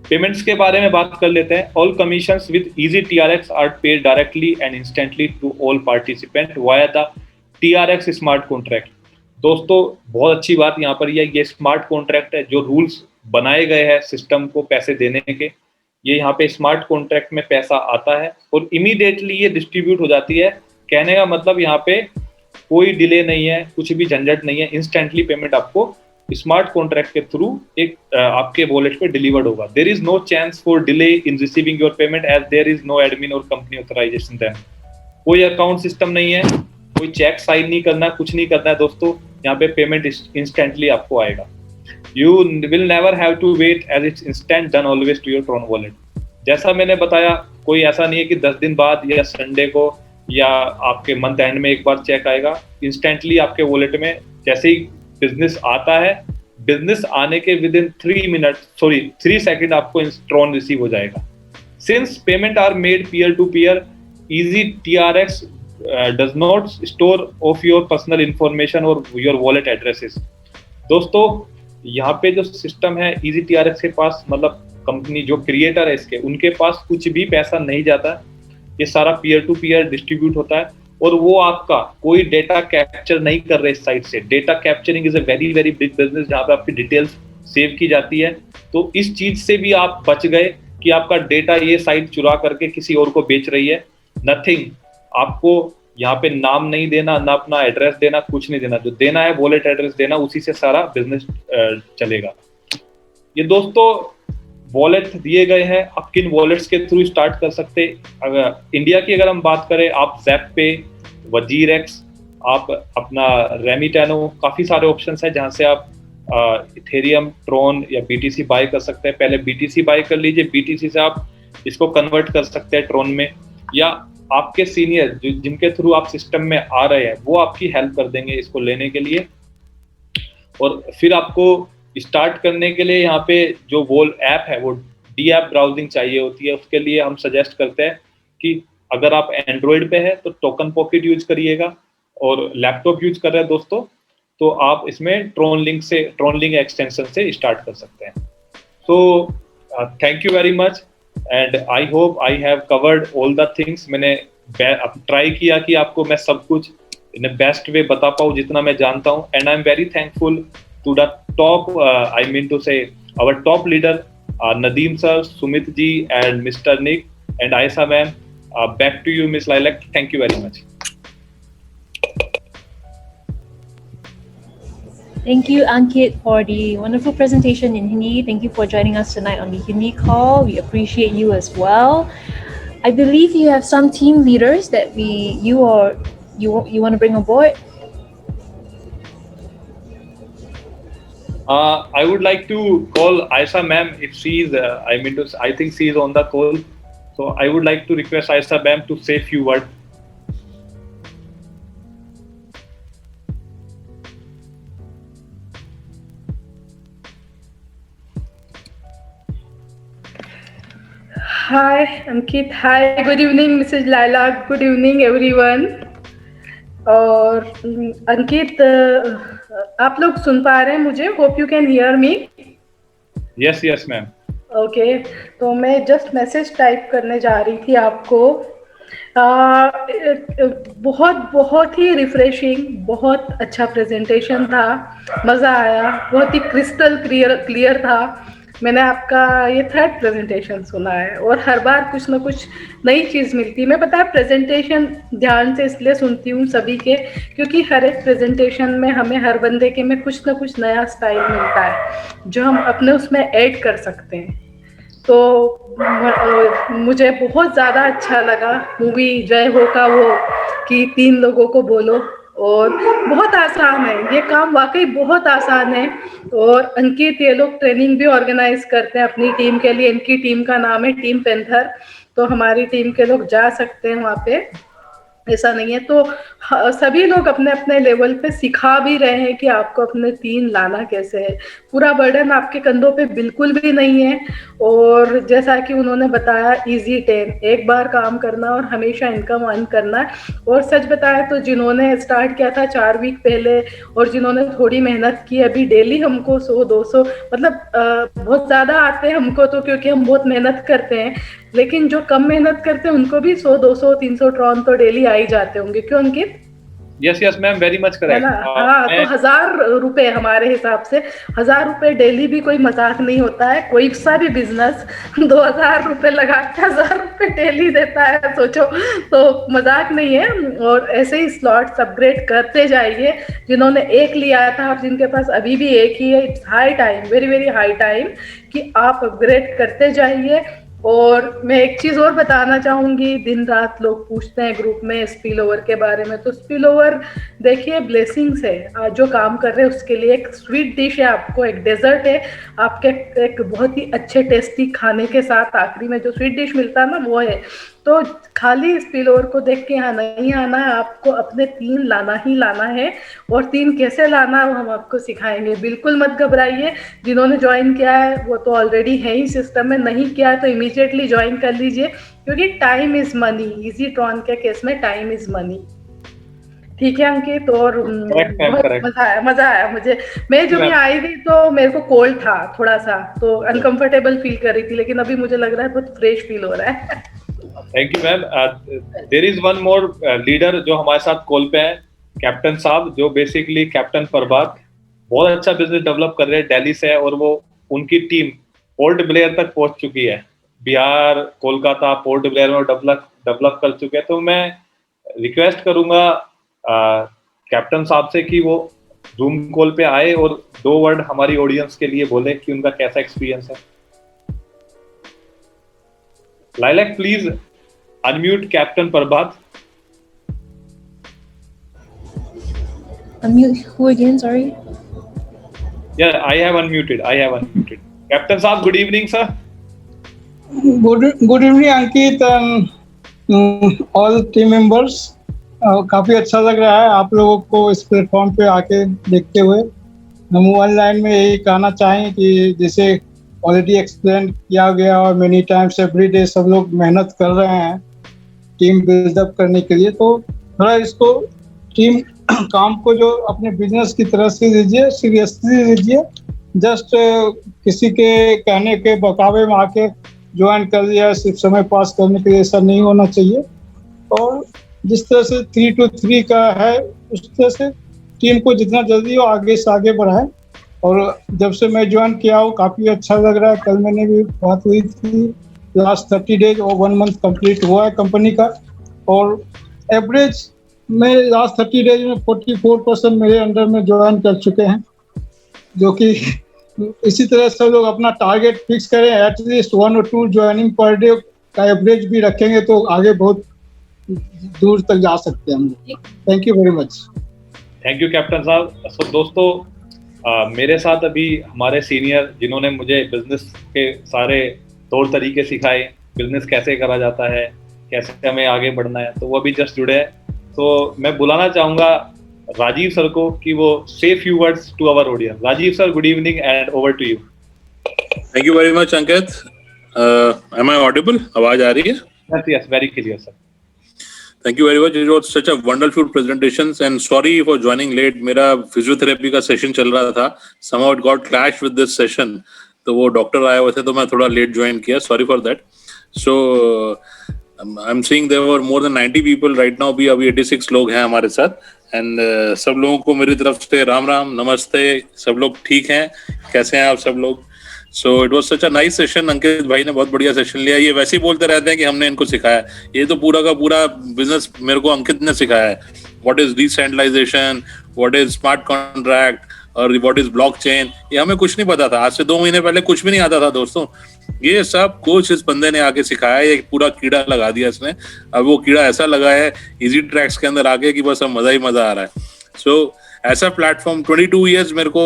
[SPEAKER 1] पेमेंट्स के बारे में बात कर लेते हैं। All commissions with easy TRX are paid directly and instantly to all participant via the TRX smart contract. दोस्तों बहुत अच्छी बात यहाँ पर ये स्मार्ट कॉन्ट्रैक्ट है, जो रूल्स बनाए गए हैं सिस्टम को पैसे देने के, ये यहाँ पे स्मार्ट कॉन्ट्रैक्ट में पैसा आता है और इमीडिएटली ये डिस्ट्रीब्यूट हो जाती है। कहने का मतलब यहाँ पे कोई डिले नहीं है, कुछ भी झंझट नहीं है, इंस्टेंटली पेमेंट आपको स्मार्ट कॉन्ट्रैक्ट के थ्रू एक आपके वॉलेट पे डिलीवर्ड होगा। There is no chance for delay in receiving your payment as there is no admin और कंपनी ऑथराइजेशन। देन कोई अकाउंट सिस्टम नहीं है, कोई चेक साइन नहीं करना, कुछ नहीं करना है दोस्तों, यहाँ पे पेमेंट इंस्टेंटली आपको आएगा। You will never have to wait as it's instant done always to your Tron wallet. जैसा मैंने बताया, कोई ऐसा नहीं है कि 10 दिन बाद या संडे को या आपके मंथ एंड में एक बार चेक आएगा। इंस्टेंटली आपके वॉलेट में जैसे ही बिजनेस आता है, बिजनेस आने के विद इन 3 सेकेंड आपको ट्रॉन रिसीव हो जाएगा। Since payment are made peer to peer, easy TRX does not store of your personal information or your wallet addresses। दोस्तों यहाँ पे जो सिस्टम है इजी टीआरएक्स के पास, मतलब कंपनी जो क्रिएटर है इसके, उनके पास कुछ भी पैसा नहीं जाता। ये सारा पीयर टू पीयर डिस्ट्रीब्यूट होता है और वो आपका कोई डेटा कैप्चर नहीं कर रहे इस साइट से। Data capturing is a very very big business, जहाँ पे आपकी डिटेल्स सेव की जाती है। तो इस चीज से भी आप बच गए कि आपका डेटा ये साइट चुरा करके किसी और को बेच रही है। नथिंग, आपको यहाँ पे नाम नहीं देना, ना अपना एड्रेस देना, कुछ नहीं देना। जो देना है वॉलेट एड्रेस देना, उसी से सारा बिजनेस चलेगा। ये दोस्तों वॉलेट दिए गए हैं, आप किन वॉलेट्स के थ्रू स्टार्ट कर सकते। अगर इंडिया की अगर हम बात करें, आप ज़ैप पे, वजीरेक्स, आप अपना रेमिटेनो, काफ़ी सारे ऑप्शंस हैं जहाँ से आप इथेरियम, ट्रॉन या बीटीसी बाय कर सकते हैं। पहले बीटीसी बाय कर लीजिए, बीटीसी से आप इसको कन्वर्ट कर सकते हैं ट्रॉन में, या आपके सीनियर जिनके थ्रू आप सिस्टम में आ रहे हैं वो आपकी हेल्प कर देंगे इसको लेने के लिए। और फिर आपको स्टार्ट करने के लिए यहाँ पे जो वॉल ऐप है वो डी ऐप ब्राउजिंग चाहिए होती है। उसके लिए हम सजेस्ट करते हैं कि अगर आप एंड्रॉयड पे है तो टोकन पॉकेट यूज करिएगा, और लैपटॉप यूज कर रहे हैं दोस्तों तो आप इसमें ट्रॉन लिंक एक्सटेंशन से स्टार्ट कर सकते हैं। सो thank you very much and I hope I have covered all the things. मैंने ट्राई किया कि आपको मैं सब कुछ इन बेस्ट वे बता पाऊँ जितना मैं जानता हूँ। And I am very thankful to the top, I mean to say our top leader Nadeem sir, Sumit ji and mister Nick and Ayesha ma'am. Back to you miss Lilac, thank you very much.
[SPEAKER 2] Thank you, Ankit, for the wonderful presentation in Hindi. Thank you for joining us tonight on the Hindi call. We appreciate you as well. I believe you have some team leaders that you want to bring aboard.
[SPEAKER 1] I would like to call Aisha ma'am if she is. I think she is on the call. So I would like to request Aisha ma'am to say few words.
[SPEAKER 3] Hi, Ankit. Hi, good evening, Mrs. Laila. Good evening, everyone. और अंकित आप लोग सुन पा रहे हैं मुझे? Hope you can hear me.
[SPEAKER 1] Yes, ma'am.
[SPEAKER 3] Okay, तो मैं just message type करने जा रही थी आपको. बहुत बहुत ही रिफ्रेशिंग, बहुत अच्छा प्रेजेंटेशन था, मज़ा आया, बहुत ही क्रिस्टल क्लियर था. मैंने आपका ये थर्ड प्रेजेंटेशन सुना है और हर बार कुछ ना कुछ नई चीज़ मिलती है. मैं पता है प्रेजेंटेशन ध्यान से इसलिए सुनती हूँ सभी के, क्योंकि हर एक प्रेजेंटेशन में हमें हर बंदे के में कुछ ना कुछ नया स्टाइल मिलता है जो हम अपने उसमें ऐड कर सकते हैं. तो मुझे बहुत ज़्यादा अच्छा लगा मूवी जय हो का वो कि 3 लोगों को बोलो, और बहुत आसान है ये काम, वाकई बहुत आसान है. और अंकित ये लोग ट्रेनिंग भी ऑर्गेनाइज करते हैं अपनी टीम के लिए. इनकी टीम का नाम है टीम पेंथर. तो हमारी टीम के लोग जा सकते हैं वहाँ पे, ऐसा नहीं है. तो सभी लोग अपने अपने लेवल पे सिखा भी रहे हैं कि आपको अपने टीम लाना कैसे है. पूरा बर्डन आपके कंधों पे बिल्कुल भी नहीं है. और जैसा कि उन्होंने बताया इजी 10, एक बार काम करना और हमेशा इनकम अर्न करना है. और सच बताया तो जिन्होंने स्टार्ट किया था 4 वीक पहले और जिन्होंने थोड़ी मेहनत की, अभी डेली हमको 100-200 मतलब बहुत ज़्यादा आते हैं हमको तो, क्योंकि हम बहुत मेहनत करते हैं. लेकिन जो कम मेहनत करते हैं उनको भी 100-200-300 ट्रॉन तो डेली आ ही जाते होंगे. क्यों अंकित?
[SPEAKER 1] Yes, ma'am. Very much
[SPEAKER 3] है
[SPEAKER 1] correct.
[SPEAKER 3] ना? हाँ, तो 1000 रुपए हमारे हिसाब से 1000 रुपए डेली भी कोई मजाक नहीं होता है. कोई सा भी बिजनेस 2000 रुपए लगा के 1000 रुपए डेली देता है, सोचो, तो मजाक नहीं है. और ऐसे ही स्लॉट्स अपग्रेड करते जाइए. जिन्होंने एक लिया था और जिनके पास अभी भी एक ही है, it's high time, very very high time कि आप अपग्रेड करते जाइए. और मैं एक चीज़ और बताना चाहूँगी, दिन रात लोग पूछते हैं ग्रुप में स्पिल ओवर के बारे में. तो स्पिल ओवर देखिए ब्लेसिंग्स है. जो काम कर रहे हैं उसके लिए एक स्वीट डिश है, आपको एक डेजर्ट है, आपके एक बहुत ही अच्छे टेस्टी खाने के साथ आखिरी में जो स्वीट डिश मिलता है ना, वो है. तो खाली स्पिल ओवर को देख के यहाँ नहीं आना है, आपको अपने 3 लाना ही लाना है. और 3 कैसे लाना है वो हम आपको सिखाएंगे. बिल्कुल मत घबराइए. जिन्होंने ज्वाइन किया है वो तो ऑलरेडी है ही सिस्टम में, नहीं किया है तो इमीडिएटली ज्वाइन कर लीजिए, क्योंकि time is money. Easy Tron के केस में टाइम इज मनी. ठीक है अंकित? और बहुत मजा आया मुझे. मैं जब यहाँ आई थी तो मेरे को कोल्ड था थोड़ा सा, तो अनकंफर्टेबल फील कर रही थी, लेकिन अभी मुझे लग रहा है बहुत फ्रेश फील हो रहा है.
[SPEAKER 1] Thank you ma'am. There is one more leader जो हमारे साथ कॉल पे है, कैप्टन साहब, जो बेसिकली कैप्टन प्रभात. बहुत अच्छा बिजनेस डेवलप कर रहे हैं, दिल्ली से है, और वो उनकी टीम पोर्ट ब्लेयर तक पहुंच चुकी है. बिहार, कोलकाता, पोर्ट ब्लेयर में डेवलप कर चुके हैं. तो मैं रिक्वेस्ट करूंगा कैप्टन साहब से कि वो जूम कॉल पे आए और 2 वर्ड हमारी ऑडियंस के लिए बोले कि उनका कैसा एक्सपीरियंस है. Lilac, please unmute Captain Prabhat.
[SPEAKER 2] Unmute who again? Sorry.
[SPEAKER 1] Yeah, I have unmuted. Captain Saab, good evening, sir.
[SPEAKER 4] Good evening, Ankit and all team members. काफ़ी अच्छा लग रहा है आप लोगों को इस प्लेटफॉर्म पे आके देखते हुए. हम ऑनलाइन में यही कहना चाहें कि जैसे ऑलरेडी एक्सप्लेन किया गया और मेनी टाइम्स एवरी डे सब लोग मेहनत कर रहे हैं टीम बिल्डअप करने के लिए. तो थोड़ा इसको टीम काम को जो अपने बिजनेस की तरह से लीजिए, सीरियसली लीजिए. जस्ट किसी के कहने के बकावे में आके ज्वाइन कर लिया सिर्फ समय पास करने के लिए, ऐसा नहीं होना चाहिए. और जिस तरह से 3 to 3 का है उस तरह से टीम को जितना जल्दी हो आगे से आगे बढ़ाएं. और जब से मैं ज्वाइन किया हूँ काफ़ी अच्छा लग रहा है. कल मैंने भी बात हुई थी, लास्ट 30 डेज और 1 मंथ कंप्लीट हुआ है कंपनी का. और एवरेज में लास्ट 30 डेज में 44% मेरे अंडर में ज्वाइन कर चुके हैं. जो कि इसी तरह सब लोग अपना टारगेट फिक्स करें, एटलीस्ट 1 और 2 ज्वाइनिंग पर डे का एवरेज भी रखेंगे तो आगे बहुत दूर तक जा सकते हैं हम लोग। Thank you very much.
[SPEAKER 1] Thank you captain साहब। सो दोस्तों, मेरे साथ अभी हमारे सीनियर जिन्होंने मुझे बिजनेस के सारे तौर तरीके सिखाए, बिजनेस कैसे करा जाता है, कैसे हमें आगे बढ़ना है, तो वो अभी जस्ट जुड़े हैं। तो मैं बुलाना चाहूँगा राजीव सर को कि वो से few words to our audience. Rajiv sir, good evening and over to you.
[SPEAKER 5] Thank you very much Ankit. Am I audible? आवाज आ रही है?
[SPEAKER 1] Yes, yes, very clear, sir.
[SPEAKER 5] Thank you very much. It was such a wonderful presentations and sorry for joining late. मेरा physiotherapy का session चल रहा था, somehow it got clashed with this session. तो वो डॉक्टर आए हुए थे तो मैं थोड़ा लेट ज्वाइन किया, sorry for that. So I'm seeing there were more than 90 people right now. भी अभी 86 लोग हैं हमारे साथ and सब लोगों को मेरी तरफ से राम राम, नमस्ते। सब लोग ठीक हैं? कैसे हैं आप सब लोग? So it was such a nice session. अंकित भाई ने बहुत बढ़िया सेशन लिया। ये वैसे ही बोलते रहते हैं कि हमने इनको सिखाया, ये तो पूरा का पूरा बिजनेस मेरे को अंकित ने सिखाया है। What is decentralization, what is smart contract और what is blockchain, ये हमें कुछ नहीं पता था। आज से 2 महीने पहले कुछ भी नहीं आता था दोस्तों। ये सब कुछ इस बंदे ने आके सिखाया, ये पूरा कीड़ा लगा दिया इसने। अब वो कीड़ा ऐसा लगा है इजी ट्रैक्स के अंदर आके कि बस अब मजा ही मजा आ रहा है। So ऐसा प्लेटफॉर्म 22 इयर्स मेरे को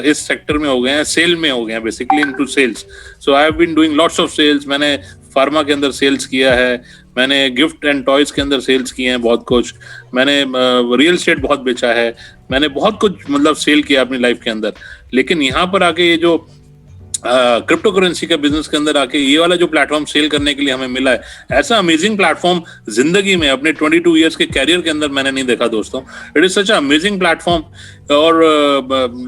[SPEAKER 5] इस सेक्टर में हो गए हैं, सेल में हो गए हैं, basically into sales. So I have been doing lots of sales. मैंने फार्मा के अंदर सेल्स किया है, मैंने गिफ्ट एंड टॉयज के अंदर सेल्स किए हैं बहुत कुछ, मैंने रियल एस्टेट बहुत बेचा है, मैंने बहुत कुछ मतलब सेल किया अपनी लाइफ के अंदर। लेकिन यहाँ पर आके ये जो क्रिप्टो करेंसी के बिजनेस के अंदर आके ये वाला जो प्लेटफॉर्म सेल करने के लिए हमें मिला है, ऐसा अमेजिंग प्लेटफॉर्म जिंदगी में अपने 22 इयर्स के कैरियर के अंदर मैंने नहीं देखा दोस्तों। It is such amazing platform. और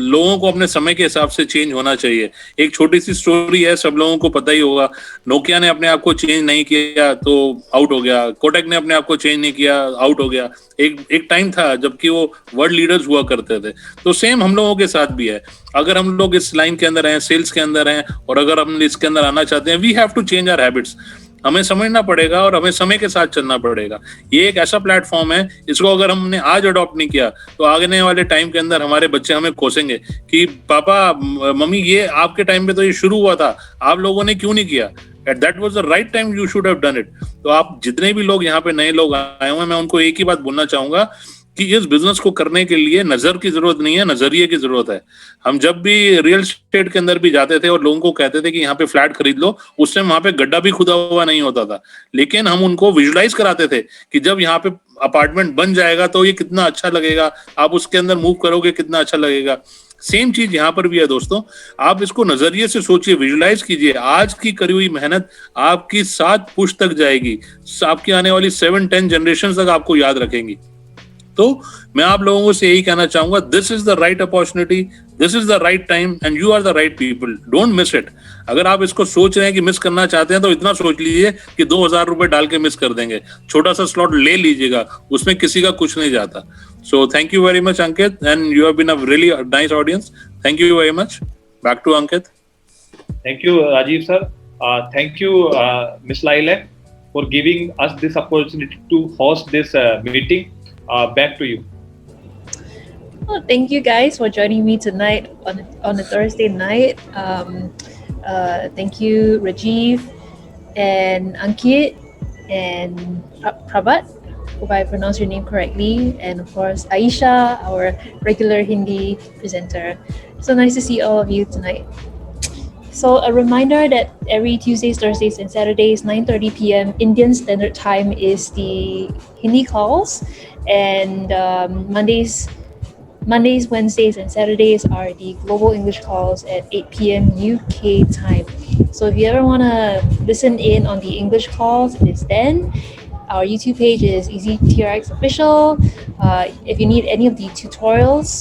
[SPEAKER 5] लोगों को अपने समय के हिसाब से चेंज होना चाहिए। एक छोटी सी स्टोरी है, सब लोगों को पता ही होगा। नोकिया ने अपने आप को चेंज नहीं किया तो आउट हो गया, कोटक ने अपने आप को चेंज नहीं किया, आउट हो गया। एक टाइम था जबकि वो वर्ल्ड लीडर्स हुआ करते थे। तो सेम हम लोगों के साथ भी है। अगर हम लोग इस लाइन के अंदर हैं, सेल्स के अंदर हैं, और अगर हम इसके अंदर आना चाहते हैं, we have to change our habits. हमें समझना पड़ेगा और हमें समय के साथ चलना पड़ेगा। ये एक ऐसा प्लेटफॉर्म है, इसको अगर हमने आज अडॉप्ट नहीं किया तो आगे वाले टाइम के अंदर हमारे बच्चे हमें कोसेंगे कि पापा मम्मी ये आपके टाइम पे तो ये शुरू हुआ था, आप लोगों ने क्यों नहीं किया? At that was the right time, you should have done it. तो आप जितने भी लोग यहाँ पे नए लोग आए हुए हैं, मैं उनको एक ही बात बोलना चाहूंगा कि इस बिजनेस को करने के लिए नजर की जरूरत नहीं है, नजरिए की जरूरत है। हम जब भी रियल एस्टेट के अंदर भी जाते थे और लोगों को कहते थे कि यहाँ पे फ्लैट खरीद लो, उस टाइम वहां पे गड्ढा भी खुदा हुआ नहीं होता था, लेकिन हम उनको विजुलाइज कराते थे कि जब यहाँ पे अपार्टमेंट बन जाएगा तो ये कितना अच्छा लगेगा, आप उसके अंदर मूव करोगे कितना अच्छा लगेगा। सेम चीज यहाँ पर भी है दोस्तों। आप इसको नजरिए से सोचिए, विजुलाइज कीजिए। आज की करी हुई मेहनत आपकी 7 पुश्त तक जाएगी, आपकी आने वाली 7-10 जनरेशन तक आपको याद रखेंगी। तो मैं आप लोगों से यही कहना चाहूंगा, this is the right opportunity, this is the right time and you are the right people, don't miss it. अगर आप इसको सोच रहे हैं कि मिस करना चाहते हैं तो इतना सोच लीजिए कि 2000 रुपए डाल के मिस कर देंगे। छोटा सा स्लॉट ले लीजिएगा, उसमें किसी का कुछ नहीं जाता। So thank you very much Ankit, and you have been a really nice audience. Thank you very much. Back to Ankit.
[SPEAKER 1] Thank you, Rajiv sir. Thank you, Ms. Laila, for giving us this opportunity to host this meeting. Back to you.
[SPEAKER 2] Well, thank you guys for joining me tonight on a Thursday night. Thank you, Rajiv and Ankit and Prabhat. Hope I pronounced your name correctly. And of course, Aisha, our regular Hindi presenter. So nice to see all of you tonight. So a reminder that every Tuesdays, Thursdays, and Saturdays, 9:30 p.m. Indian Standard Time is the Hindi calls, and Mondays, Wednesdays, and Saturdays are the Global English calls at 8 p.m. UK time. So if you ever want to listen in on the English calls, it is then. Our YouTube page is EasyTRX Official. If you need any of the tutorials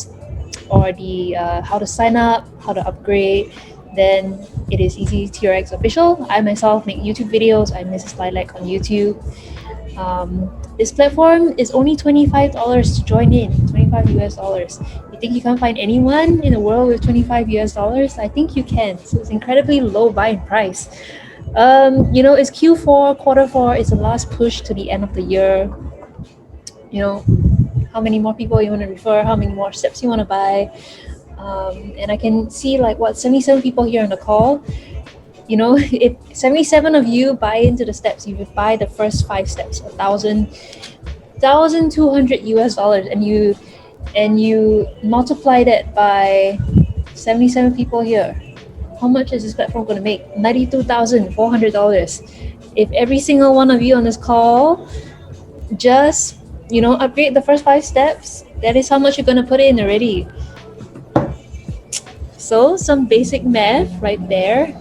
[SPEAKER 2] or the how to sign up, how to upgrade, then it is EasyTRX Official. I myself make YouTube videos. I'm Mrs. Lilac on YouTube. This platform is only $25 to join in, $25 US. You think you can't find anyone in the world with $25 US? I think you can. So it's incredibly low buying price. You know, it's Q4, quarter 4 is the last push to the end of the year. You know, how many more people you want to refer, how many more steps you want to buy. And I can see like 77 people here on the call. You know, if 77 of you buy into the steps, you would buy the first 5 steps, $1,200 and you multiply that by 77 people here. How much is this platform going to make? $92,400. If every single one of you on this call just, upgrade the first 5 steps, that is how much you're going to put in already. So some basic math right there.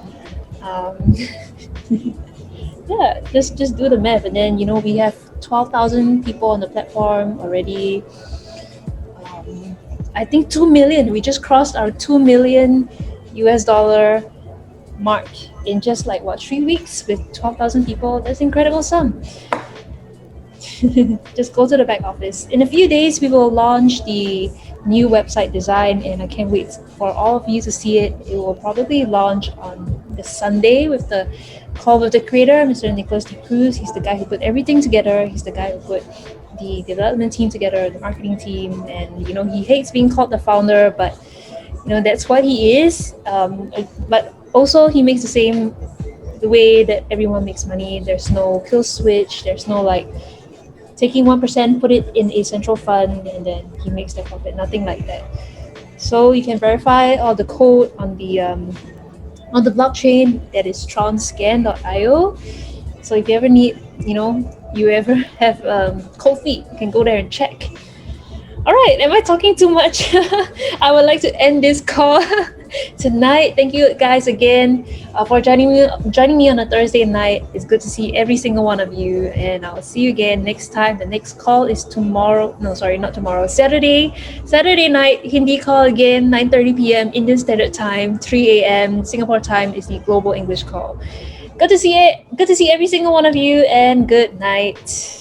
[SPEAKER 2] Yeah, just do the math, and then we have 12,000 people on the platform already. I think 2 million. We just crossed our $2 million mark in just 3 weeks with 12,000 people. That's an incredible sum. Just go to the back office. In a few days, we will launch the new website design, and I can't wait for all of you to see it. It will probably launch on this Sunday with the call with the creator, Mr. Nicholas De Cruz. He's the guy who put everything together. He's the guy who put the development team together, the marketing team, and he hates being called the founder, but that's what he is. But also he makes the way that everyone makes money. There's no kill switch. There's no taking 1%, put it in a central fund, and then he makes the profit. Nothing like that. So you can verify all the code on the blockchain. That is tronscan.io. So if you ever need, you ever have cold feet, you can go there and check. All right, am I talking too much? I would like to end this call tonight. Thank you guys again for joining me on a Thursday night. It's good to see every single one of you, and I'll see you again next time. The next call is tomorrow. No, sorry, not tomorrow. Saturday night Hindi call again, 9:30 p.m. Indian Standard Time, 3 a.m. Singapore time is the Global English call. Good to see every single one of you, and good night.